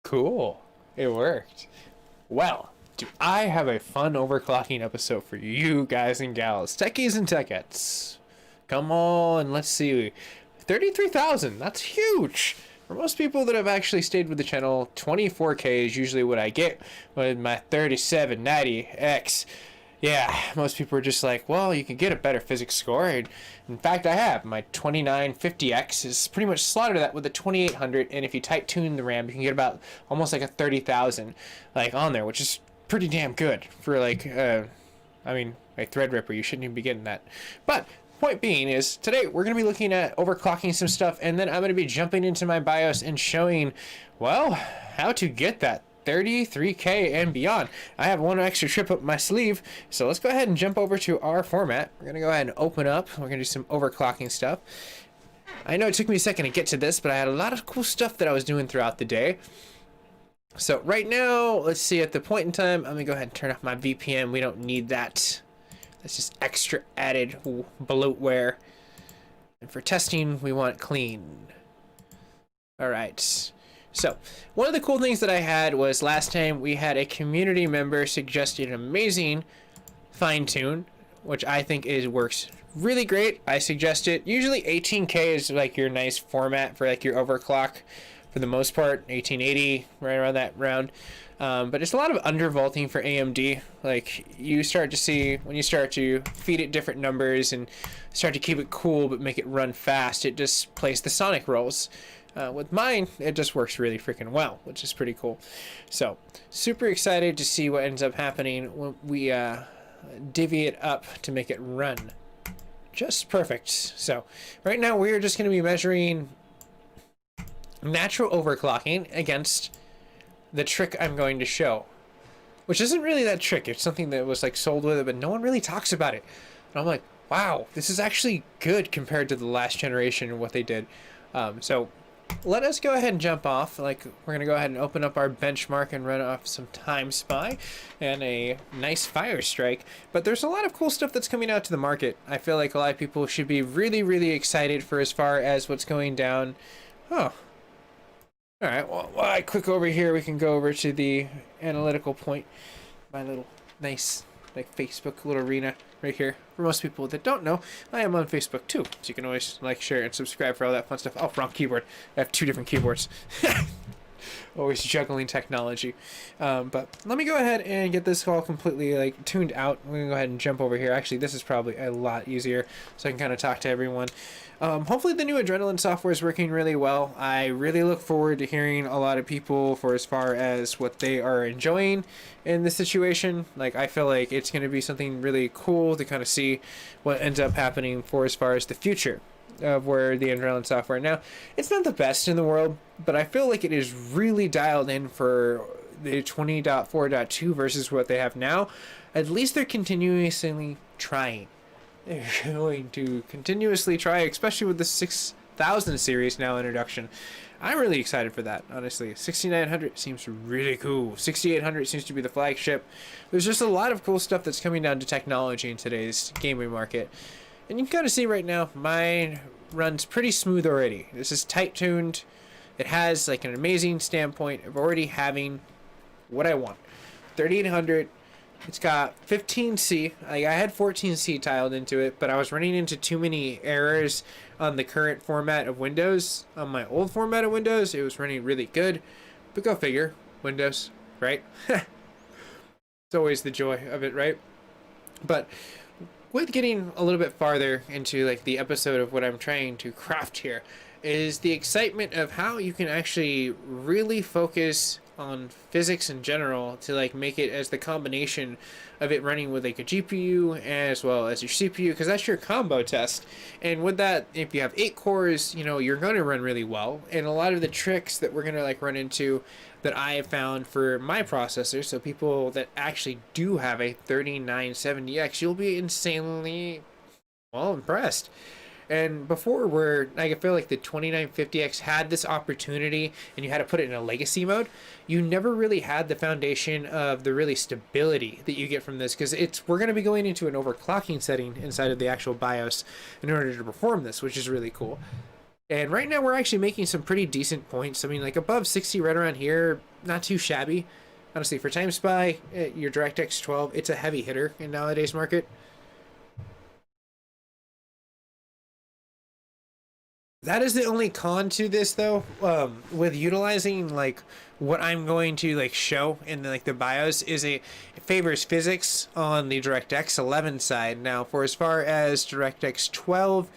Cool. It worked. Well, do I have a fun overclocking episode for you guys and gals, techies and techettes? Come on, let's see. 33,000, that's huge. For most people that have actually stayed with the channel, 24K is usually what I get with my 3790X. Yeah, most people are just like, well, you can get a better physics score. And in fact, I have. My 2950X is pretty much slotted that with a 2800, and if you tight tune the RAM, you can get about almost like a 30,000 like on there, which is pretty damn good for like, I mean, like Theadripper, you shouldn't even be getting that. But point being is today we're going to be looking at overclocking some stuff, and then I'm going to be jumping into my BIOS and showing, well, how to get that 33K and beyond. I have one extra trip up my sleeve, so let's go ahead and jump over to our format. We're going to go ahead and open up. We're going to do some overclocking stuff. I know it took me a second to get to this, but I had a lot of cool stuff that I was doing throughout the day. So right now, let's see, at the point in time, I'm going to go ahead and turn off my VPN. We don't need that. That's just extra added bloatware. And for testing, we want clean. All right. So one of the cool things that I had was last time we had a community member suggest an amazing fine tune, which I think works really great. I suggest it. Usually 18K is like your nice format for like your overclock for the most part, 1880, right around that round. But it's a lot of undervolting for AMD. Like you start to see when you start to feed it different numbers and start to keep it cool but make it run fast, it just plays the sonic rolls. With mine, it just works really freaking well, which is pretty cool. So super excited to see what ends up happening when we divvy it up to make it run just perfect. So right now we're just going to be measuring natural overclocking against the trick I'm going to show, which isn't really that trick. It's something that was like sold with it, but no one really talks about it. And I'm like, wow, this is actually good compared to the last generation and what they did. So let us go ahead and jump off. Like we're gonna go ahead and open up our benchmark and run off some Time Spy and a nice Fire Strike. But there's a lot of cool stuff that's coming out to the market. I feel like a lot of people should be really excited for as far as what's going down. Oh. All right, well, while I click over here, we can go over to the analytical point. My little nice, like, Facebook little arena right here. For most people that don't know, I am on Facebook too. So you can always like, share, and subscribe for all that fun stuff. Oh, wrong keyboard. I have two different keyboards. Always juggling technology. But let me go ahead and get this all completely like tuned out. We're gonna go ahead and jump over here. Actually, this is probably a lot easier, so I can kind of talk to everyone. Hopefully the new Adrenalin software is working really well. I really look forward to hearing a lot of people for as far as what they are enjoying in this situation. Like I feel like it's going to be something really cool to kind of see what ends up happening for as far as the future of where the Adrenalin software. Now, it's not the best in the world, but I feel like it is really dialed in for the 20.4.2 versus what they have now. At least they're continuously trying. They're going to continuously try, especially with the 6000 series now introduction. I'm really excited for that, honestly. 6900 seems really cool. 6800 seems to be the flagship. There's just a lot of cool stuff that's coming down to technology in today's gaming market. And you can kind of see right now, mine runs pretty smooth already. This is tight tuned. It has like an amazing standpoint of already having what I want. 3800. It's got 15C. I had 14C tiled into it, but I was running into too many errors on the current format of Windows. On my old format of Windows, it was running really good. But go figure. Windows, right? It's always the joy of it, right? But with getting a little bit farther into like the episode of what I'm trying to craft here is the excitement of how you can actually really focus on physics in general to like make it as the combination of it running with like a GPU as well as your CPU, because that's your combo test. And with that, if you have 8 cores, you know, you're going to run really well. And a lot of the tricks that we're going to like run into that I have found for my processor, so people that actually do have a 3970X, you'll be insanely well impressed. And before, where I feel like the 2950X had this opportunity and you had to put it in a legacy mode, you never really had the foundation of the really stability that you get from this, because we're going to be going into an overclocking setting inside of the actual BIOS in order to perform this, which is really cool. And right now we're actually making some pretty decent points. I mean, like above 60 right around here, not too shabby. Honestly, for Time Spy, your DirectX 12, it's a heavy hitter in nowadays market. That is the only con to this though, with utilizing like what I'm going to like show in the BIOS is it favors physics on the DirectX 11 side. Now, for as far as DirectX 12,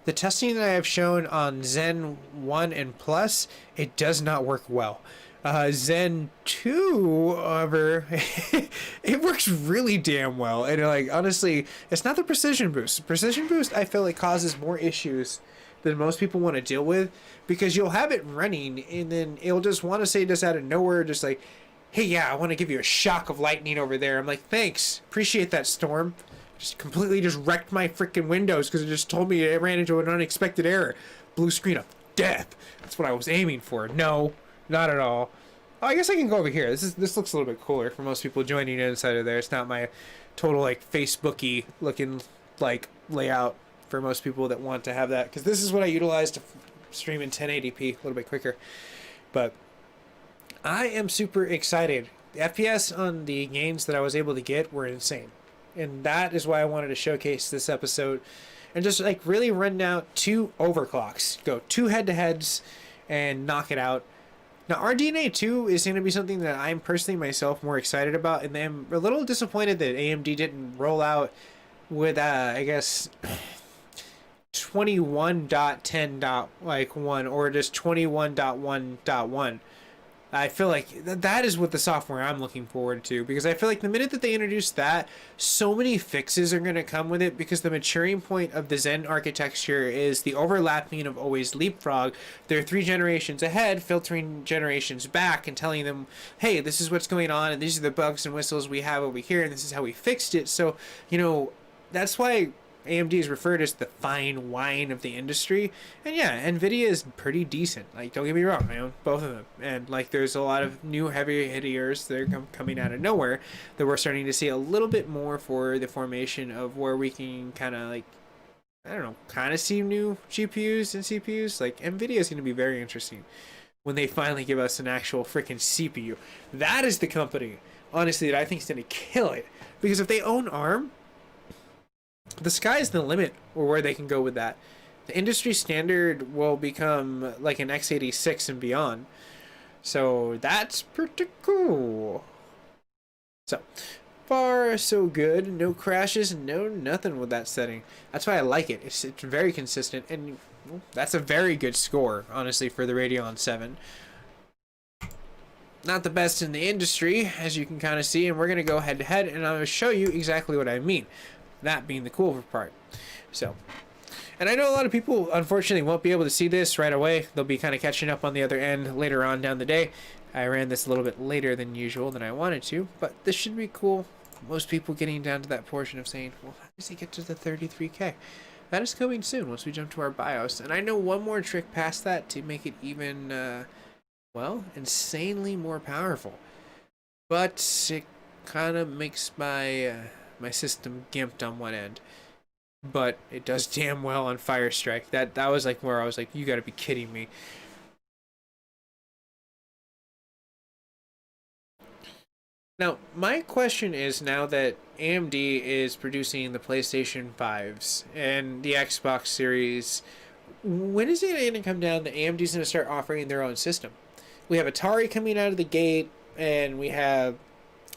the testing that I have shown on Zen 1 and Plus, it does not work well. Zen 2, however, it works really damn well. And like honestly, it's not the precision boost. Precision boost I feel like causes more issues than most people want to deal with, because you'll have it running and then it'll just want to say just out of nowhere, just like, hey, yeah, I want to give you a shock of lightning over there. I'm like, thanks, appreciate that, Storm. Just completely just wrecked my freaking Windows because it just told me it ran into an unexpected error. Blue screen of death. That's what I was aiming for. No, not at all. Oh, I guess I can go over here. This looks a little bit cooler for most people joining inside of there. It's not my total like Facebooky looking like layout for most people that want to have that, because this is what I utilize to stream in 1080p a little bit quicker. But I am super excited. The FPS on the games that I was able to get were insane, and that is why I wanted to showcase this episode and just like really run out 2 overclocks, go 2 head-to-heads and knock it out. Now, RDNA 2 is going to be something that I'm personally myself more excited about, and I'm a little disappointed that AMD didn't roll out with I guess 21.10.1 or just 21.1.1. I feel like that is what the software I'm looking forward to, because I feel like the minute that they introduce that, so many fixes are going to come with it, because the maturing point of the Zen architecture is the overlapping of always leapfrog. They're 3 generations ahead, filtering generations back and telling them, hey, this is what's going on and these are the bugs and whistles we have over here and this is how we fixed it. So, you know, that's why AMD is referred as the fine wine of the industry. And yeah, Nvidia is pretty decent. Like, don't get me wrong, I own both of them. And like, there's a lot of new heavy hitters that are coming out of nowhere that we're starting to see a little bit more for the formation of where we can kind of like, I don't know, kind of see new GPUs and CPUs. Like, Nvidia is going to be very interesting when they finally give us an actual freaking CPU. That is the company, honestly, that I think is going to kill it. Because if they own ARM, the sky's the limit or where they can go with that. The industry standard will become like an x86 and beyond. So that's pretty cool. So far so good. No crashes, no nothing with that setting. That's why I like it. It's very consistent, and well, that's a very good score, honestly, for the Radeon 7. Not the best in the industry, as you can kind of see, and we're going to go head to head, and I'm going to show you exactly what I mean. That being the cool part. So, and I know a lot of people unfortunately won't be able to see this right away. They'll be kind of catching up on the other end later on down the day. I ran this a little bit later than usual than I wanted to, but this should be cool. Most people getting down to that portion of saying, well, how does he get to the 33K? That is coming soon once we jump to our BIOS. And I know one more trick past that to make it even, well, insanely more powerful. But it kind of makes my my system gimped on one end, but it does damn well on Firestrike. That was like where I was like, you gotta be kidding me. Now my question is, now that AMD is producing the PlayStation 5s and the Xbox Series, when is it going to come down that AMD's going to start offering their own system? We have Atari coming out of the gate, and we have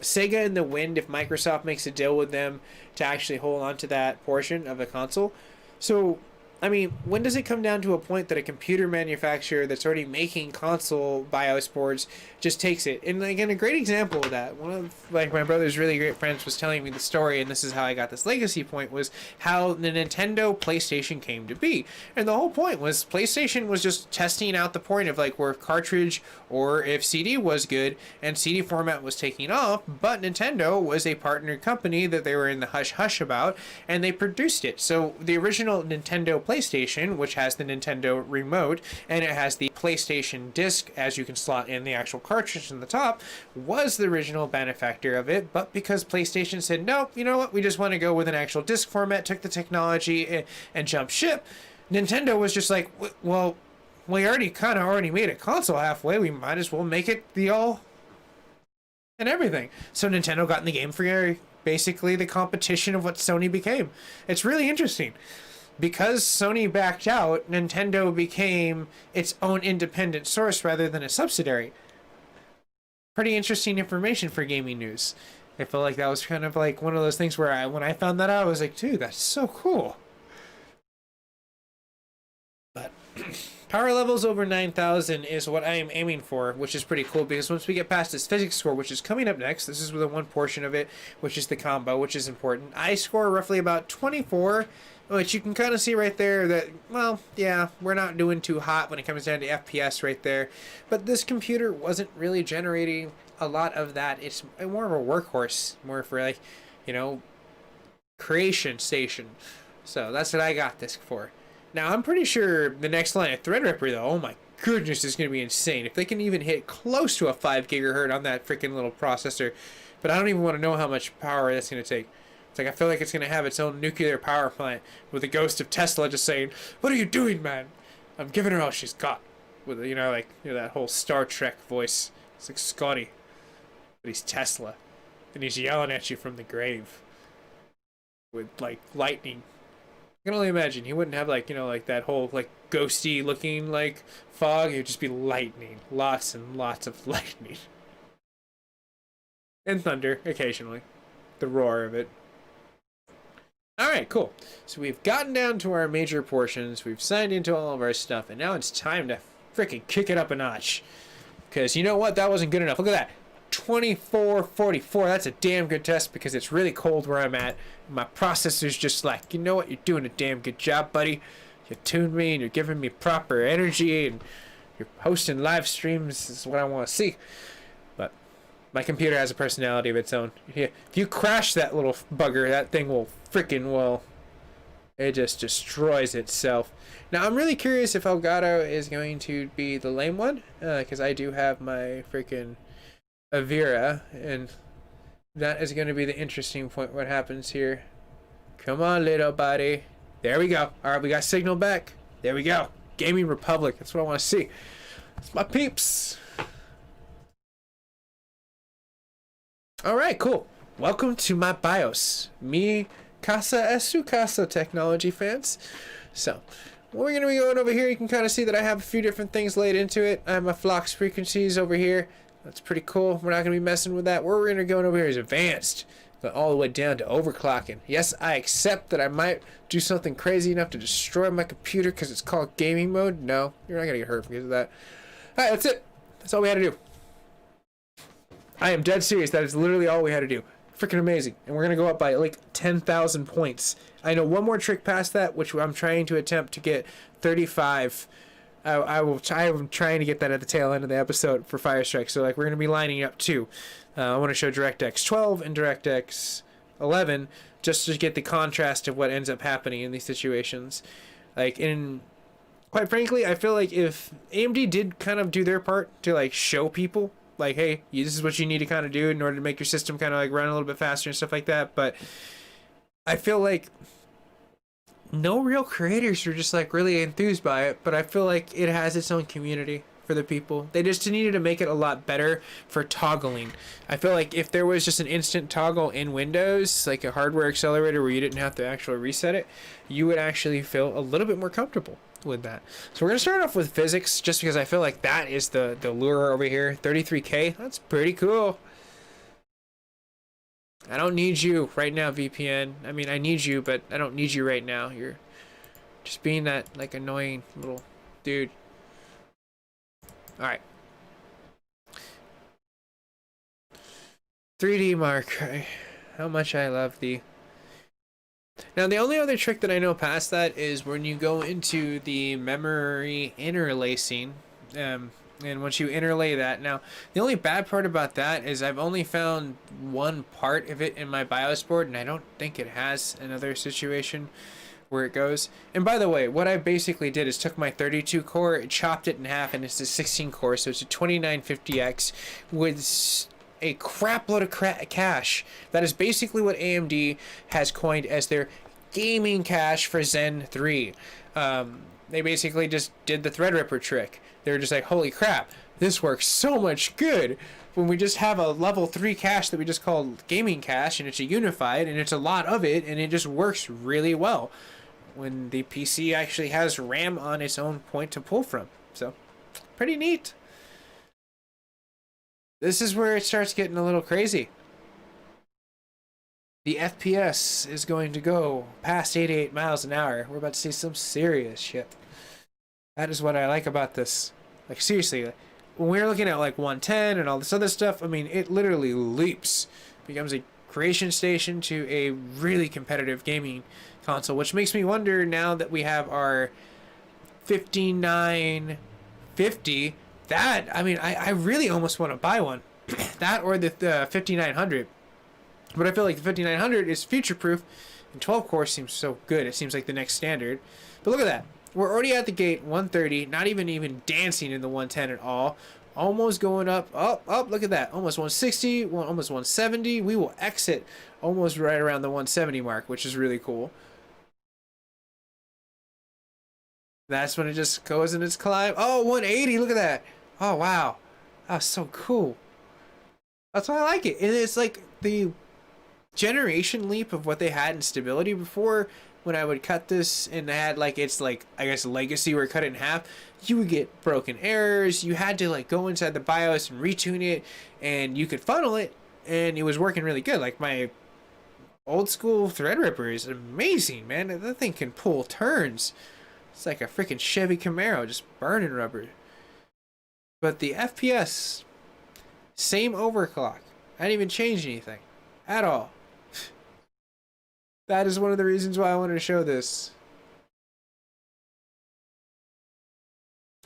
Sega in the wind if Microsoft makes a deal with them to actually hold on to that portion of the console. So, I mean, when does it come down to a point that a computer manufacturer that's already making console BIOS boards just takes it? And again, a great example of that, one of like my brother's really great friends was telling me the story, and this is how I got this legacy point, was how the Nintendo PlayStation came to be. And the whole point was PlayStation was just testing out the point of like where cartridge or if CD was good, and CD format was taking off, but Nintendo was a partnered company that they were in the hush-hush about, and they produced it. So the original Nintendo PlayStation, which has the Nintendo remote, and it has the PlayStation disc, as you can slot in the actual cartridge in the top, was the original benefactor of it. But because PlayStation said, no, you know what, we just want to go with an actual disc format, took the technology and jumped ship, Nintendo was just like, well, we already made a console halfway, we might as well make it the all and everything. So Nintendo got in the game for basically the competition of what Sony became. It's really interesting. Because Sony backed out, Nintendo became its own independent source rather than a subsidiary. Pretty interesting information for gaming news. I feel like that was kind of like one of those things where when I found that out, I was like, dude, that's so cool. But power levels over 9,000 is what I am aiming for, which is pretty cool because once we get past this physics score, which is coming up next, this is the one portion of it, which is the combo, which is important. I score roughly about 24, which you can kind of see right there that, well, yeah, we're not doing too hot when it comes down to FPS right there. But this computer wasn't really generating a lot of that. It's more of a workhorse, more for like, you know, creation station. So that's what I got this for. Now, I'm pretty sure the next line of Theadripper, though, oh my goodness, is going to be insane. If they can even hit close to a 5 gigahertz on that freaking little processor. But I don't even want to know how much power that's going to take. It's like, I feel like it's going to have its own nuclear power plant with the ghost of Tesla just saying, "What are you doing, man? I'm giving her all she's got." With, you know, like, you know, that whole Star Trek voice. It's like Scotty. But he's Tesla. And he's yelling at you from the grave. With, like, lightning. I can only imagine he wouldn't have like, you know, like that whole like ghosty looking like fog. It would just be lightning, lots and lots of lightning, and thunder occasionally, the roar of it. All right, cool. So we've gotten down to our major portions. We've signed into all of our stuff, and now it's time to freaking kick it up a notch. Because you know what? That wasn't good enough. Look at that. 2444. That's a damn good test because it's really cold where I'm at. My processor's just like, you know what? You're doing a damn good job, buddy. You tuned me and you're giving me proper energy and you're hosting live streams. This is what I want to see. But my computer has a personality of its own. If you crash that little bugger, that thing will freaking, well, it just destroys itself. Now, I'm really curious if Elgato is going to be the lame one because I do have my freaking Avira, and that is going to be the interesting point. What happens here? Come on, little buddy. There we go. All right, we got signal back. There we go. Gaming Republic. That's what I want to see. It's my peeps. All right, cool. Welcome to my BIOS. Mi casa es su casa, technology fans. So, we're going to be going over here. You can kind of see that I have a few different things laid into it. I have my flux frequencies over here. That's pretty cool. We're not going to be messing with that. Where we're going to go over here is advanced. Going all the way down to overclocking. Yes, I accept that I might do something crazy enough to destroy my computer because it's called gaming mode. No, you're not going to get hurt because of that. Alright, that's it. That's all we had to do. I am dead serious. That is literally all we had to do. Freaking amazing. And we're going to go up by like 10,000 points. I know one more trick past that, which I'm trying to attempt to get 35. I'm trying to get that at the tail end of the episode for Firestrike. So like we're going to be lining up too. I want to show DirectX 12 and DirectX 11 just to get the contrast of what ends up happening in these situations. Like quite frankly, I feel like if AMD did kind of do their part to like show people like, hey, this is what you need to kind of do in order to make your system kind of like run a little bit faster and stuff like that. But I feel like no real creators are just like really enthused by it, but I feel like it has its own community for the people. They just needed to make it a lot better for toggling. I feel like if there was just an instant toggle in Windows, like a hardware accelerator where you didn't have to actually reset it, you would actually feel a little bit more comfortable with that. So we're going to start off with physics just because I feel like that is the lure over here. 33K, that's pretty cool. I don't need you right now, VPN. I mean, I need you, but I don't need you right now. You're just being that, like, annoying little dude. Alright. 3D Mark. How much I love thee. Now, the only other trick that I know past that is when you go into the memory interlacing, and once you interlay that. Now, the only bad part about that is I've only found one part of it in my BIOS board, and I don't think it has another situation where it goes. And by the way, what I basically did is took my 32 core, chopped it in half, and it's a 16 core, so it's a 2950X with a crap load of cache. That is basically what AMD has coined as their gaming cache for Zen 3. They basically just did the Theadripper trick. They're just like, holy crap, This works so much good when we just have a level 3 cache that we just call gaming cache, and it's a unified, and it's a lot of it, and it just works really well when the PC actually has RAM on its own point to pull from. So, pretty neat. This is where it starts getting a little crazy. The FPS is going to go past 88 miles an hour. We're about to see some serious shit. That is what I like about this. Like, seriously, when we're looking at like 110 and all this other stuff, I mean, it literally leaps. Becomes a creation station to a really competitive gaming console, which makes me wonder now that we have our 5950, that, I mean, I really almost want to buy one. That or the 5900. But I feel like the 5900 is future-proof, and 12 core seems so good. It seems like the next standard. But look at that. We're already at the gate, 130, not even dancing in the 110 at all. Almost going up, look at that. Almost 160, almost 170. We will exit almost right around the 170 mark, which is really cool. That's when it just goes in its climb. Oh, 180, look at that. Oh, wow. That's so cool. That's why I like it. And it's like the generation leap of what they had in stability before. When I would cut this and had like its like, I guess, legacy where it cut it in half, you would get broken errors. You had to like go inside the BIOS and retune it, and you could funnel it, and it was working really good. Like my old school Theadripper is amazing, man. That thing can pull turns. It's like a freaking Chevy Camaro just burning rubber. But the FPS, same overclock. I didn't even change anything at all. That is one of the reasons why I wanted to show this.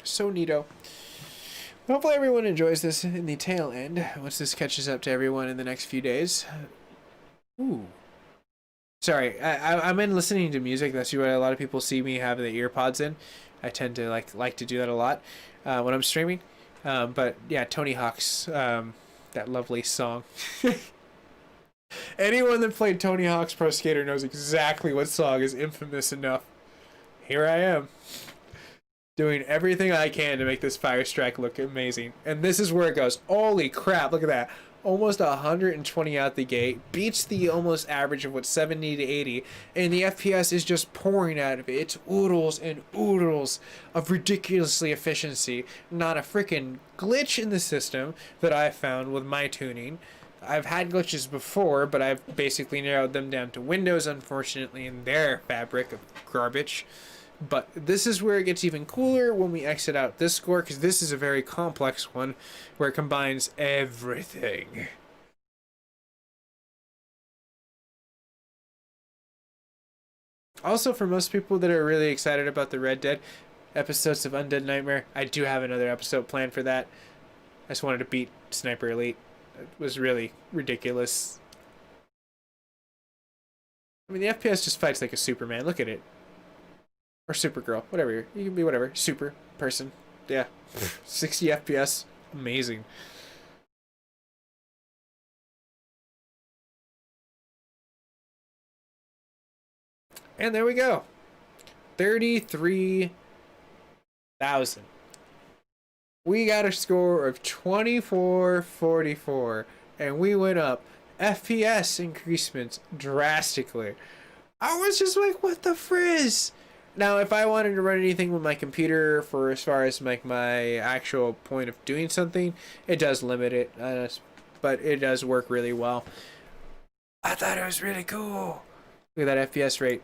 So neato. Hopefully everyone enjoys this in the tail end, once this catches up to everyone in the next few days. Ooh. Sorry, I'm in listening to music. That's what a lot of people see me have the ear pods in. I tend to like to do that a lot when I'm streaming. But yeah, Tony Hawk's, that lovely song. Anyone that played Tony Hawk's Pro Skater knows exactly what song is infamous enough. Here I am, doing everything I can to make this Fire Strike look amazing. And this is where it goes. Holy crap, look at that. Almost 120 out the gate. Beats the almost average of what, 70 to 80. And the FPS is just pouring out of it. It's oodles and oodles of ridiculously efficiency. Not a freaking glitch in the system that I found with my tuning. I've had glitches before, but I've basically narrowed them down to Windows, unfortunately, in their fabric of garbage. But this is where it gets even cooler when we exit out this score, because this is a very complex one where it combines everything. Also, for most people that are really excited about the Red Dead episodes of Undead Nightmare, I do have another episode planned for that. I just wanted to beat Sniper Elite. It was really ridiculous. I mean, the FPS just fights like a Superman. Look at it. Or Supergirl. Whatever. You can be whatever. Super person. Yeah. 60 FPS. Amazing. And there we go. 33,000. We got a score of 2444, and we went up FPS increasements drastically. I was just like, what the frizz? Now, if I wanted to run anything with my computer for as far as like my actual point of doing something, it does limit it, but it does work really well. I thought it was really cool. Look at that FPS rate.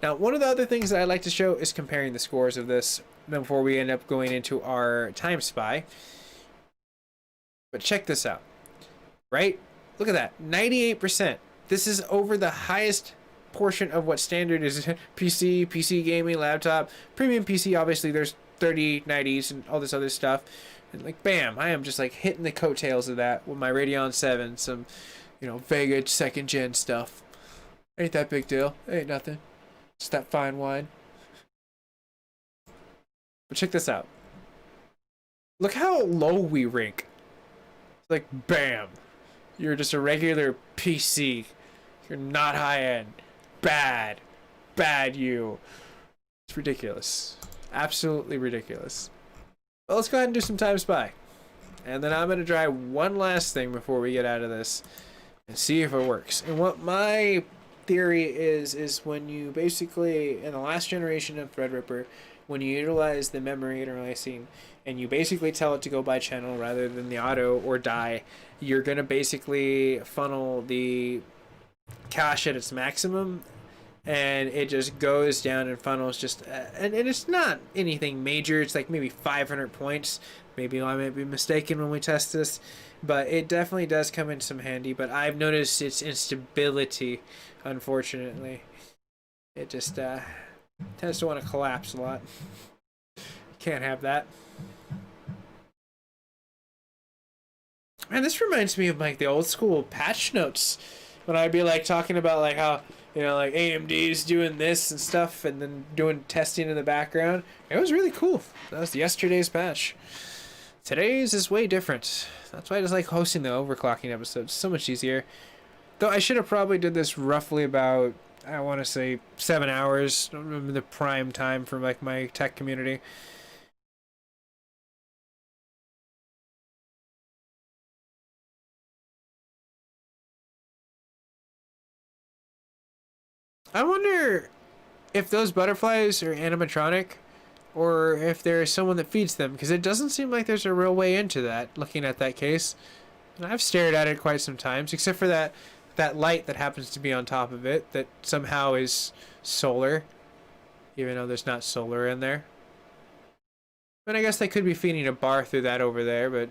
Now, one of the other things that I like to show is comparing the scores of this before we end up going into our time spy. But check this out. Right? Look at that. 98%. This is over the highest portion of what standard is PC gaming, laptop, premium PC. Obviously, there's 3090s and all this other stuff. And like, bam, I am just like hitting the coattails of that with my Radeon 7, some, Vega 2nd gen stuff. Ain't that big deal. Ain't nothing. It's that fine wine. But check this out. Look how low we rank. Like, bam. You're just a regular PC. You're not high-end. Bad. Bad you. It's ridiculous. Absolutely ridiculous. Well, let's go ahead and do some time spy. And then I'm going to try one last thing before we get out of this and see if it works. And what my theory is when you basically, in the last generation of Theadripper, when you utilize the memory interlacing and you basically tell it to go by channel rather than the auto or die, you're going to basically funnel the cache at its maximum, and it just goes down and funnels just and it's not anything major. It's like maybe 500 points. Maybe I might be mistaken when we test this, but it definitely does come in some handy. But I've noticed its instability, unfortunately. It just tends to want to collapse a lot. Can't have that. And this reminds me of like the old school patch notes when I'd be like talking about like how, you know, like AMD's doing this and stuff and then doing testing in the background. It was really cool. That was yesterday's patch. Today's is way different. That's why I just like hosting the overclocking episodes. So much easier. Though I should have probably did this roughly about, I want to say 7 hours, the prime time for like my tech community. I wonder if those butterflies are animatronic or if there's someone that feeds them, because it doesn't seem like there's a real way into that, looking at that case. And I've stared at it quite some times, except for that light that happens to be on top of it that somehow is solar, even though there's not solar in there. But I guess they could be feeding a bar through that over there, but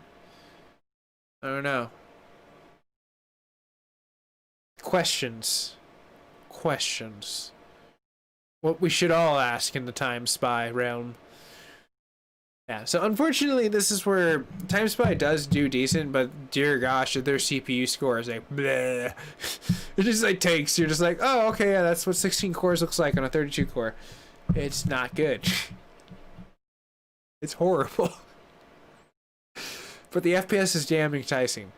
I don't know. Questions. What we should all ask in the Time Spy realm. Yeah, so unfortunately this is where Time Spy does do decent, but dear gosh, their CPU score is like bleh. It just like takes, you're just like, oh okay, yeah, that's what 16 cores looks like on a 32 core. It's not good. It's horrible. But the FPS is damn enticing.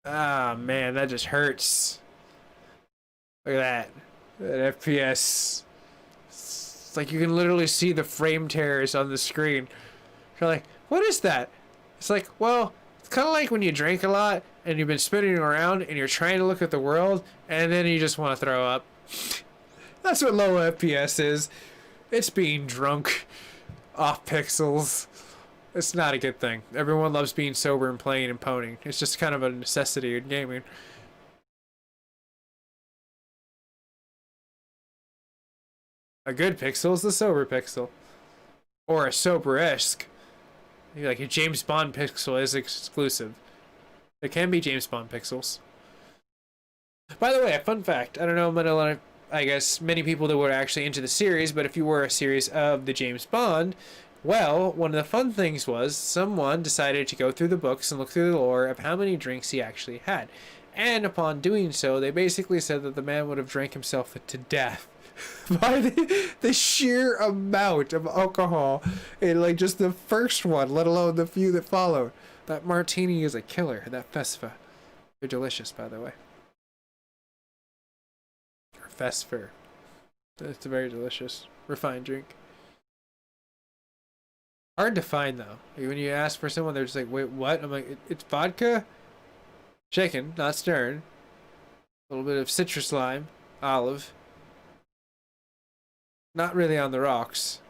Ah, man, that just hurts. Look at that FPS. It's like you can literally see the frame tears on the screen. You're like, what is that? It's like, well, it's kind of like when you drink a lot and you've been spinning around and you're trying to look at the world and then you just want to throw up. That's what low FPS is. It's being drunk off pixels. It's not a good thing. Everyone loves being sober and playing and poning. It's just kind of a necessity in gaming. A good pixel is the sober pixel. Or a sober-esque. Like a James Bond pixel is exclusive. There can be James Bond pixels. By the way, a fun fact. I don't know about a lot of, I guess, many people that were actually into the series, but if you were a series of the James Bond, well, one of the fun things was someone decided to go through the books and look through the lore of how many drinks he actually had. And upon doing so, they basically said that the man would have drank himself to death by the sheer amount of alcohol in like just the first one, let alone the few that followed. That martini is a killer, that Fesfa. They're delicious, by the way. Or Fesfer. It's a very delicious, refined drink. Hard to find though. Like, when you ask for someone, they're just like, "Wait, what?" I'm like, "It's vodka, shaken, not stirred. A little bit of citrus lime, olive. Not really on the rocks,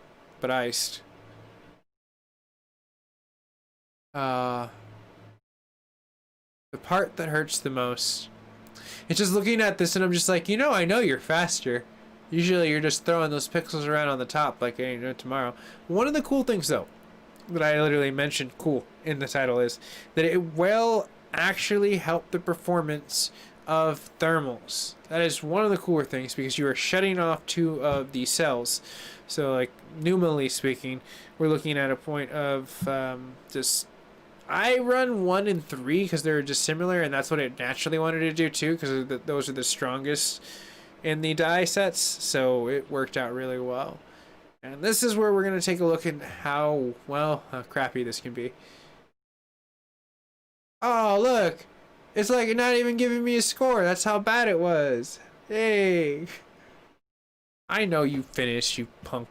but iced." The part that hurts the most. It's just looking at this, and I'm just like, I know you're faster. Usually you're just throwing those pixels around on the top like ain't no tomorrow. One of the cool things though, that I literally mentioned cool in the title, is that it will actually help the performance of thermals. That is one of the cooler things, because you are shutting off two of the cells. So like numerically speaking, we're looking at a point of just, I run 1 and 3 because they're just similar, and that's what it naturally wanted to do too, because those are the strongest in the die sets, so it worked out really well. And this is where we're going to take a look at how crappy this can be. Oh, look! It's like not even giving me a score. That's how bad it was. Hey! I know you finished, you punk.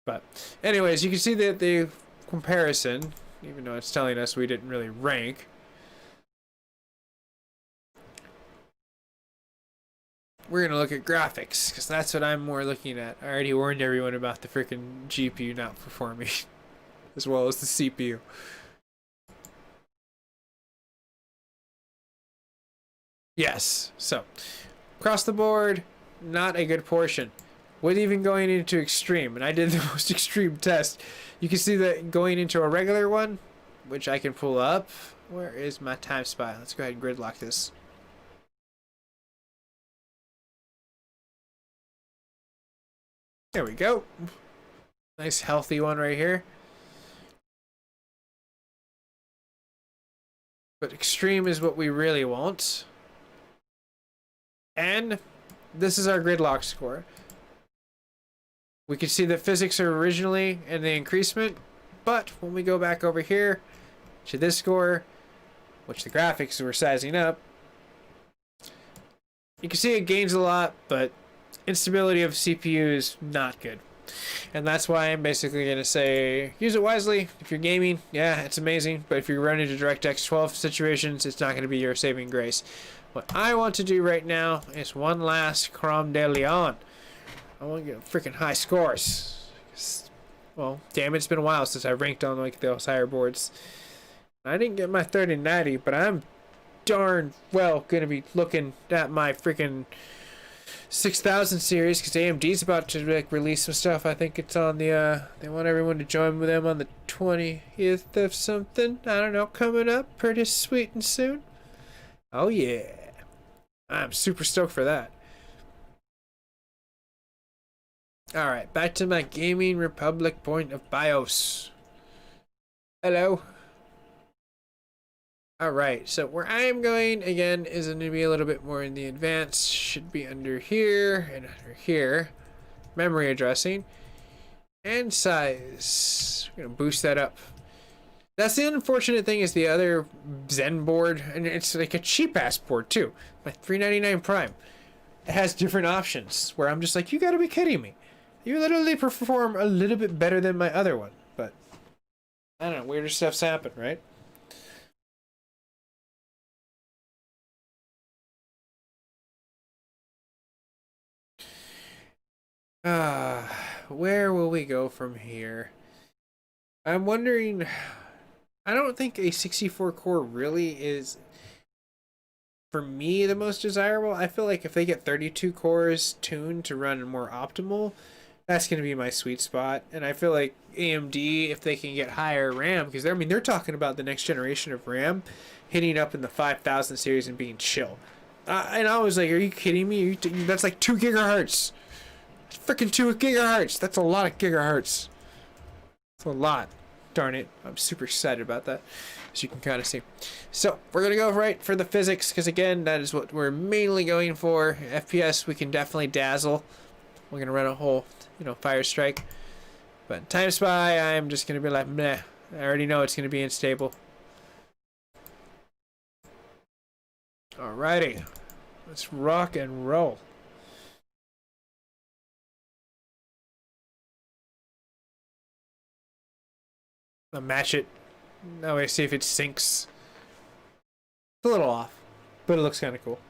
But anyways, you can see that the comparison, even though it's telling us we didn't really rank. We're going to look at graphics, because that's what I'm more looking at. I already warned everyone about the freaking GPU not performing, as well as the CPU. Yes, so, across the board, not a good portion. With even going into extreme, and I did the most extreme test, you can see that going into a regular one, which I can pull up. Where is my time spy? Let's go ahead and gridlock this. There we go. Nice healthy one right here. But extreme is what we really want. And this is our gridlock score. We can see that physics are originally in the increasement, but when we go back over here to this score, which the graphics were sizing up, you can see it gains a lot, but instability of CPU is not good. And that's why I'm basically going to say, use it wisely. If you're gaming, yeah, it's amazing, but if you're running into DirectX 12 situations, it's not going to be your saving grace. What I want to do right now is one last Crom de Leon. I want to get freaking high scores. Well, damn, it's been a while since I ranked on like those higher boards. I didn't get my 3090, but I'm darn well going to be looking at my freaking 6000 series, because AMD's about to like release some stuff. I think it's on the they want everyone to join with them on the 20th of something. I don't know, coming up pretty sweet and soon. Oh yeah, I'm super stoked for that. Alright, back to my Gaming Republic point of BIOS. Hello. Alright, so where I am going, again, is going to be a little bit more in the advanced. Should be under here and under here. Memory addressing. And size. We're going to boost that up. That's the unfortunate thing, is the other Zen board, and it's like a cheap-ass board, too. My $399 Prime. It has different options, where I'm just like, you gotta be kidding me. You literally perform a little bit better than my other one, but I don't know, weirder stuff's happened, right? Where will we go from here? I'm wondering, I don't think a 64 core really is, for me, the most desirable. I feel like if they get 32 cores tuned to run more optimal, that's going to be my sweet spot. And I feel like AMD, if they can get higher RAM, because they're talking about the next generation of RAM hitting up in the 5000 series and being chill. And I was like, are you kidding me? That's like 2 gigahertz. Freaking 2 gigahertz. That's a lot of gigahertz. It's a lot. Darn it. I'm super excited about that, as you can kind of see. So we're going to go right for the physics, because again, that is what we're mainly going for. FPS, we can definitely dazzle. We're going to run a whole, fire strike. But time spy, I'm just going to be like, meh. I already know it's going to be unstable. Alrighty. Let's rock and roll. I'll match it. That way, see if it syncs. It's a little off, but it looks kind of cool.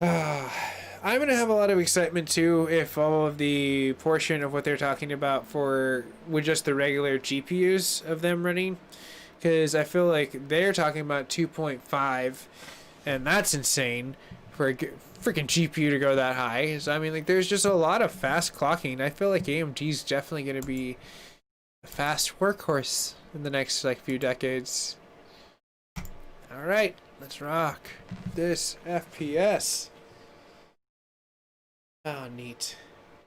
I'm going to have a lot of excitement too if all of the portion of what they're talking about with just the regular GPUs of them running, because I feel like they're talking about 2.5, and that's insane for a freaking GPU to go that high. So, there's just a lot of fast clocking. I feel like AMD's definitely going to be a fast workhorse in the next few decades. Alright, let's rock this FPS. Oh, neat.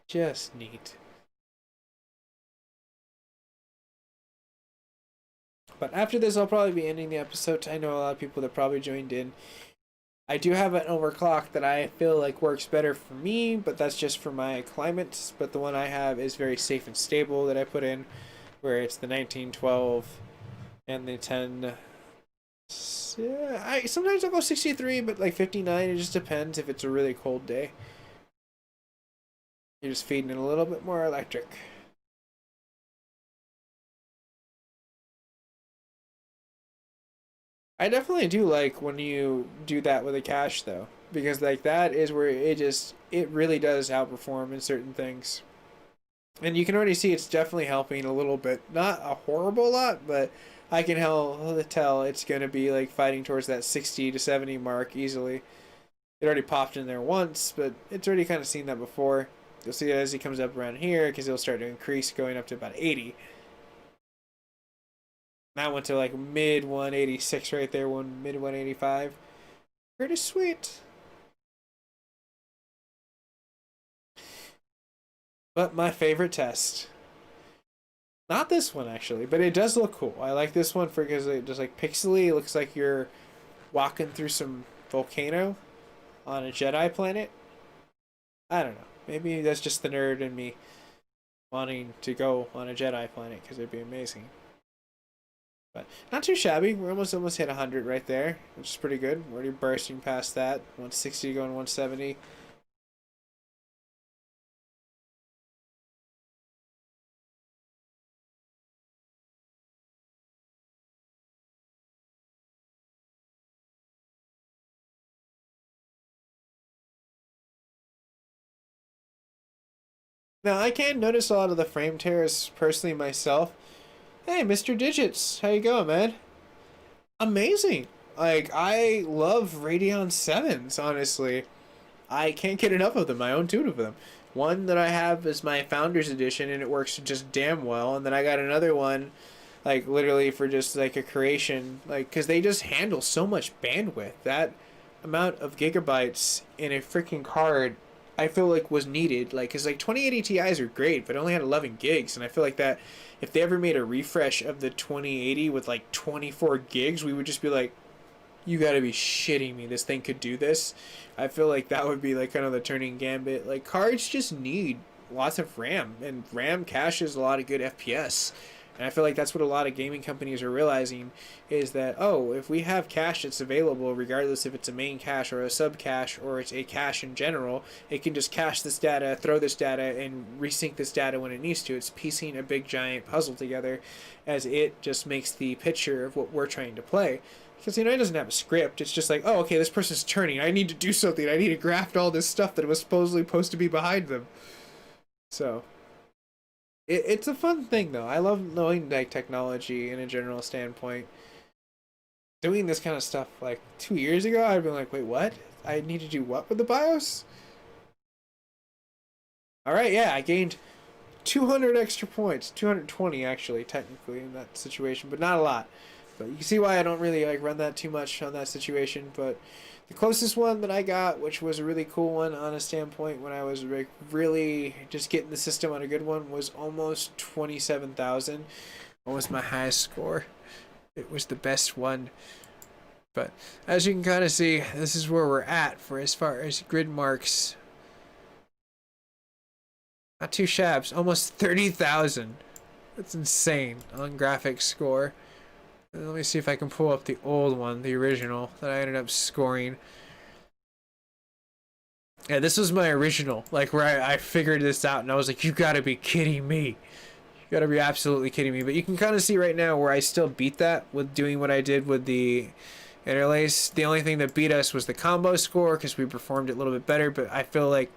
Just neat. But after this, I'll probably be ending the episode. I know a lot of people that probably joined in. I do have an overclock that I feel like works better for me, but that's just for my climate. But the one I have is very safe and stable that I put in, where it's the 1912 and the 10. Yeah, sometimes I'll go 63, but 59. It just depends if it's a really cold day. You're just feeding it a little bit more electric. I definitely do like when you do that with a cache though, because like that is where it really does outperform in certain things. And you can already see it's definitely helping a little bit. Not a horrible lot, but I can tell it's going to be like fighting towards that 60 to 70 mark easily. It already popped in there once, but it's already kind of seen that before. You'll see it as he comes up around here because it'll start to increase going up to about 80. That went to like mid 186 right there, mid 185. Pretty sweet. But my favorite test, not this one actually, but it does look cool. I like this one because it just like pixely. It looks like you're walking through some volcano on a Jedi planet. I don't know. Maybe that's just the nerd in me wanting to go on a Jedi planet because it'd be amazing. But not too shabby. We're almost hit 100 right there, which is pretty good. We're already bursting past that. 160 going 170. Now I can notice a lot of the frame tears personally myself. Hey, Mr. Digits, how you going, man? Amazing. Like I love Radeon 7s, honestly. I can't get enough of them. I own two of them. One that I have is my Founders Edition, and it works just damn well. And then I got another one, like literally for just like a creation, like because they just handle so much bandwidth. That amount of gigabytes in a freaking card, I feel like was needed. Like, cause like 2080 Ti's are great, but it only had 11 gigs, and I feel like that if they ever made a refresh of the 2080 with like 24 gigs, we would just be like, you gotta be shitting me, this thing could do this. I feel like that would be like kind of the turning gambit. Like cards just need lots of RAM, and RAM caches a lot of good FPS. And I feel like that's what a lot of gaming companies are realizing is that, oh, if we have cache that's available, regardless if it's a main cache or a sub cache or it's a cache in general, it can just cache this data, throw this data, and resync this data when it needs to. It's piecing a big giant puzzle together as it just makes the picture of what we're trying to play. Because, you know, it doesn't have a script. It's just like, oh, okay, this person's turning. I need to do something. I need to graft all this stuff that was supposedly supposed to be behind them. So, it's a fun thing, though. I love knowing, like, technology in a general standpoint. Doing this kind of stuff, like, 2 years ago, I'd been like, wait, what? I need to do what with the BIOS? Alright, yeah, I gained 200 extra points. 220, actually, technically, in that situation, but not a lot. But you can see why I don't really like run that too much on that situation. But the closest one that I got, which was a really cool one on a standpoint when I was like really just getting the system on a good one, was almost 27,000. What was my highest score? It was the best one. But as you can kind of see, this is where we're at for as far as grid marks. Not too shabs. Almost 30,000. That's insane on graphics score. Let me see if I can pull up the old one, the original, that I ended up scoring. Yeah, this was my original, like where I figured this out and I was like, you gotta be kidding me. You gotta be absolutely kidding me. But you can kind of see right now where I still beat that with doing what I did with the interlace. The only thing that beat us was the combo score because we performed it a little bit better, but I feel like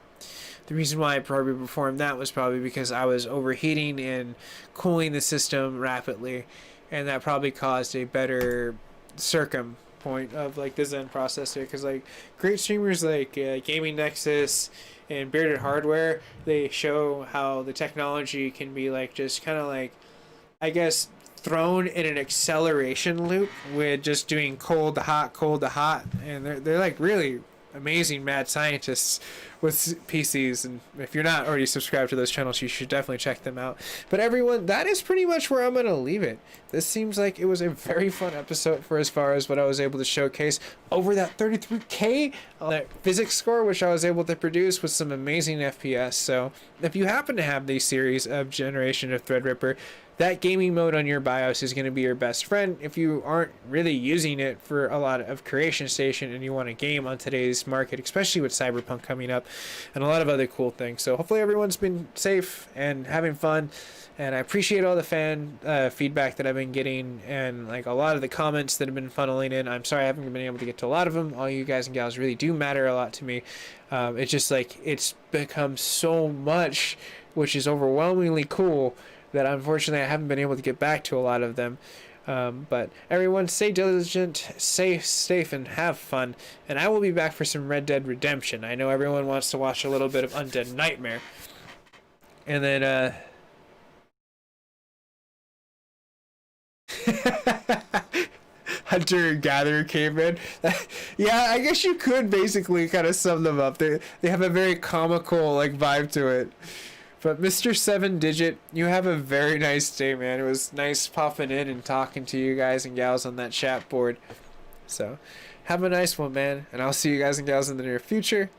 the reason why I probably performed that was probably because I was overheating and cooling the system rapidly. And that probably caused a better circum point of like the Zen processor, because like great streamers like Gaming Nexus and Bearded Hardware, they show how the technology can be like just kind of like, I guess, thrown in an acceleration loop with just doing cold to hot, and they're like really amazing mad scientists with PCs. And if you're not already subscribed to those channels, you should definitely check them out. But everyone, that is pretty much where I'm gonna leave it. This seems like it was a very fun episode for as far as what I was able to showcase over that 33k on that physics score, which I was able to produce with some amazing FPS. So if you happen to have the series of generation of Theadripper, that gaming mode on your BIOS is going to be your best friend. If you aren't really using it for a lot of creation station and you want to game on today's market, especially with Cyberpunk coming up, and a lot of other cool things. So hopefully everyone's been safe and having fun. And I appreciate all the fan feedback that I've been getting, and like a lot of the comments that have been funneling in. I'm sorry I haven't been able to get to a lot of them. All you guys and gals really do matter a lot to me. It's just like it's become so much, which is overwhelmingly cool, that unfortunately I haven't been able to get back to a lot of them. But everyone, stay diligent, stay safe, and have fun. And I will be back for some Red Dead Redemption. I know everyone wants to watch a little bit of Undead Nightmare. And then, Hunter and Gatherer came in. Yeah, I guess you could basically kind of sum them up. They have a very comical like vibe to it. But Mr. 7 Digit, you have a very nice day, man. It was nice popping in and talking to you guys and gals on that chat board. So, have a nice one, man. And I'll see you guys and gals in the near future.